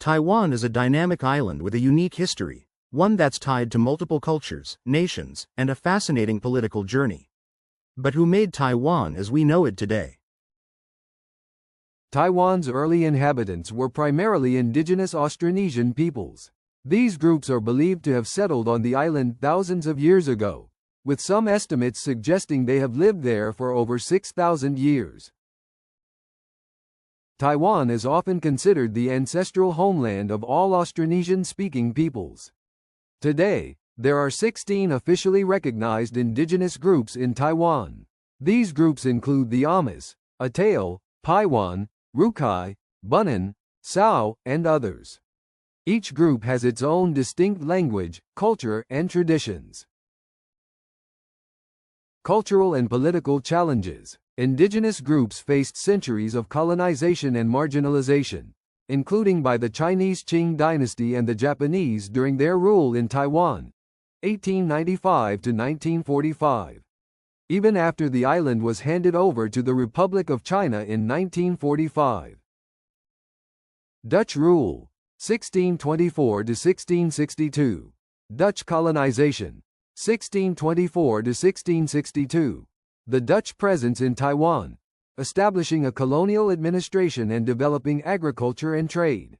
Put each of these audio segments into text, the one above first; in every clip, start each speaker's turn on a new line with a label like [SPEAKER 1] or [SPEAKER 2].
[SPEAKER 1] Taiwan is a dynamic island with a unique history, one that's tied to multiple cultures, nations, and a fascinating political journey. But who made Taiwan as we know it today?
[SPEAKER 2] Taiwan's early inhabitants were primarily indigenous Austronesian peoples. These groups are believed to have settled on the island thousands of years ago, with some estimates suggesting they have lived there for over 6,000 years. Taiwan is often considered the ancestral homeland of all Austronesian-speaking peoples. Today, there are 16 officially recognized indigenous groups in Taiwan. These groups include the Amis, Atayal, Paiwan, Rukai, Bunun, Sao, and others. Each group has its own distinct language, culture, and traditions. Cultural and political challenges. Indigenous groups faced centuries of colonization and marginalization, including by the Chinese Qing dynasty and the Japanese during their rule in Taiwan, 1895 to 1945. Even after the island was handed over to the Republic of China in 1945. Dutch rule, 1624 to 1662. Dutch colonization, 1624 to 1662. The Dutch presence in Taiwan, establishing a colonial administration and developing agriculture and trade.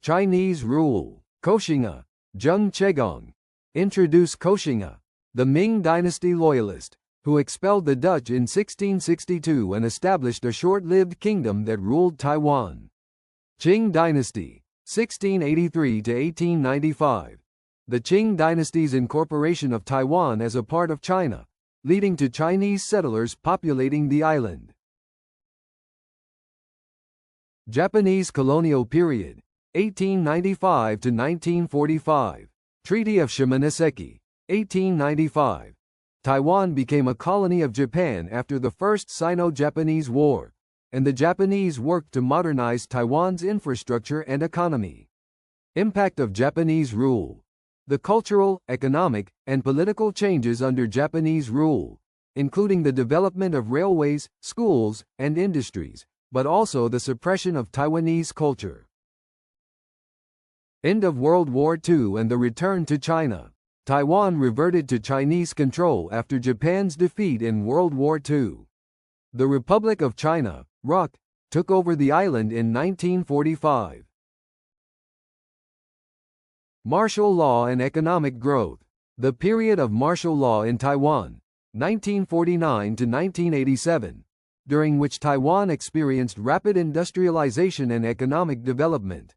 [SPEAKER 2] Chinese rule, Koxinga, Zheng Chegong, introduced Koxinga, the Ming dynasty loyalist, who expelled the Dutch in 1662 and established a short-lived kingdom that ruled Taiwan. Qing dynasty, 1683 to 1895. The Qing dynasty's incorporation of Taiwan as a part of China, leading to Chinese settlers populating the island. Japanese colonial period, 1895 to 1945. Treaty of Shimonoseki, 1895. Taiwan became a colony of Japan after the First Sino-Japanese War, and the Japanese worked to modernize Taiwan's infrastructure and economy. Impact of Japanese rule. The cultural, economic, and political changes under Japanese rule, including the development of railways, schools, and industries, but also the suppression of Taiwanese culture. End of World War II and the return to China. Taiwan reverted to Chinese control after Japan's defeat in World War II. The Republic of China, ROC, took over the island in 1945. Martial law and economic growth. The period of martial law in Taiwan, 1949 to 1987, during which Taiwan experienced rapid industrialization and economic development.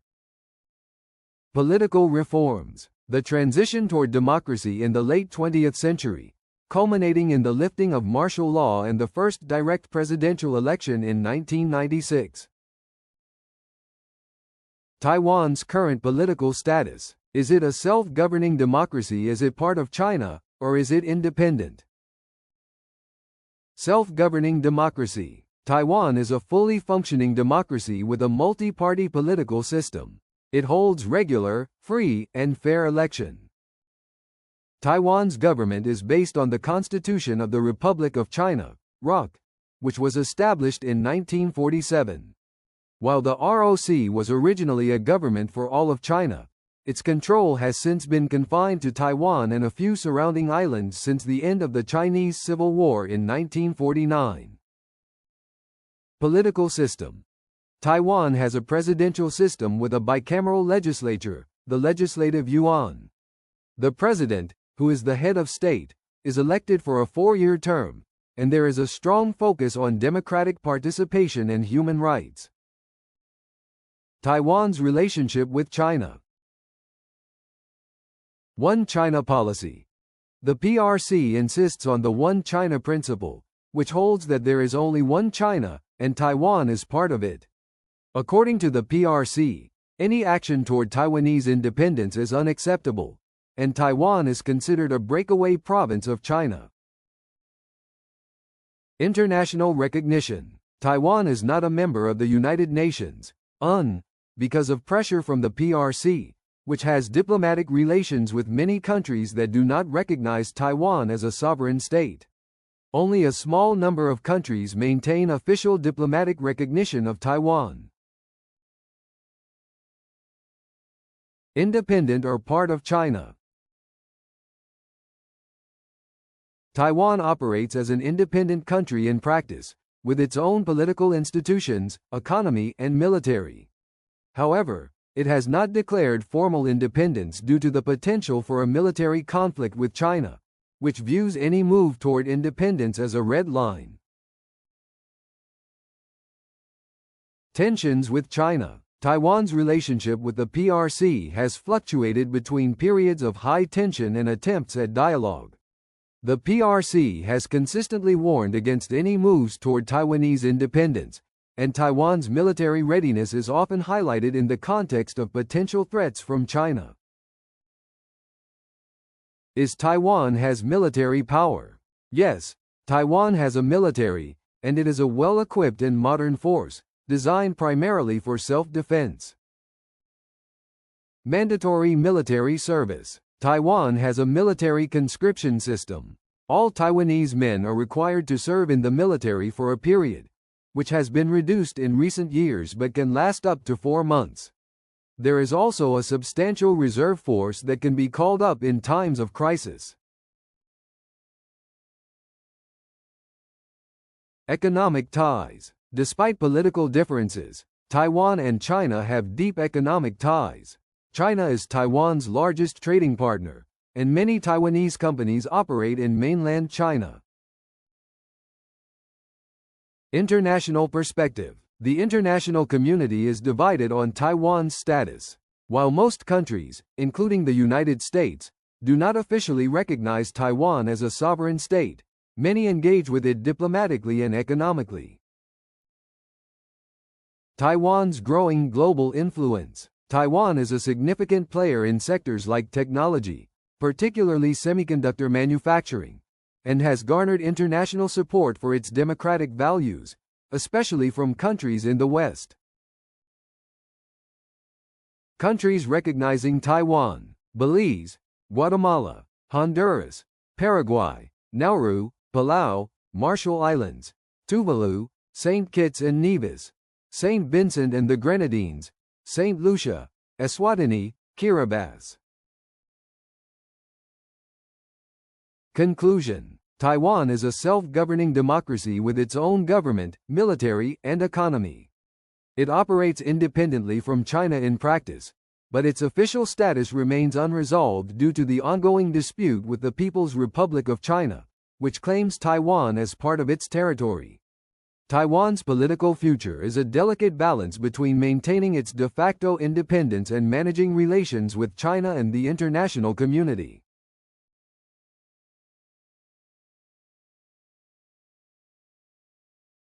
[SPEAKER 2] Political reforms. The transition toward democracy in the late 20th century, culminating in the lifting of martial law and the first direct presidential election in 1996. Taiwan's current political status. Is it a self-governing democracy? Is it part of China, or is it independent? Self-governing democracy. Taiwan is a fully functioning democracy with a multi-party political system. It holds regular, free, and fair election. Taiwan's government is based on the Constitution of the Republic of China, ROC, which was established in 1947. While the ROC was originally a government for all of China, its control has since been confined to Taiwan and a few surrounding islands since the end of the Chinese Civil War in 1949. Political system. Taiwan has a presidential system with a bicameral legislature, the Legislative Yuan. The president, who is the head of state, is elected for a 4-year term, and there is a strong focus on democratic participation and human rights. Taiwan's relationship with China. One China policy. The PRC insists on the One China principle, which holds that there is only one China, and Taiwan is part of it. According to the PRC, any action toward Taiwanese independence is unacceptable, and Taiwan is considered a breakaway province of China. International recognition. Taiwan is not a member of the United Nations, UN, because of pressure from the PRC, which has diplomatic relations with many countries that do not recognize Taiwan as a sovereign state. Only a small number of countries maintain official diplomatic recognition of Taiwan. Independent or part of China. Taiwan operates as an independent country in practice, with its own political institutions, economy, and military. However, it has not declared formal independence due to the potential for a military conflict with China, which views any move toward independence as a red line. Tensions with China. Taiwan's relationship with the PRC has fluctuated between periods of high tension and attempts at dialogue. The PRC has consistently warned against any moves toward Taiwanese independence, and Taiwan's military readiness is often highlighted in the context of potential threats from China. Is Taiwan has military power? Yes, Taiwan has a military, and it is a well-equipped and modern force, designed primarily for self-defense. Mandatory military service. Taiwan has a military conscription system. All Taiwanese men are required to serve in the military for a period, which has been reduced in recent years but can last up to 4 months. There is also a substantial reserve force that can be called up in times of crisis. Economic ties. Despite political differences, Taiwan and China have deep economic ties. China is Taiwan's largest trading partner, and many Taiwanese companies operate in mainland China. International perspective. The international community is divided on Taiwan's status. While most countries, including the United States, do not officially recognize Taiwan as a sovereign state, many engage with it diplomatically and economically. Taiwan's growing global influence. Taiwan is a significant player in sectors like technology, particularly semiconductor manufacturing, and has garnered international support for its democratic values, especially from countries in the West. Countries recognizing Taiwan: Belize, Guatemala, Honduras, Paraguay, Nauru, Palau, Marshall Islands, Tuvalu, St. Kitts and Nevis, St. Vincent and the Grenadines, St. Lucia, Eswatini, Kiribati. Conclusion. Taiwan is a self-governing democracy with its own government, military, and economy. It operates independently from China in practice, but its official status remains unresolved due to the ongoing dispute with the People's Republic of China, which claims Taiwan as part of its territory. Taiwan's political future is a delicate balance between maintaining its de facto independence and managing relations with China and the international community.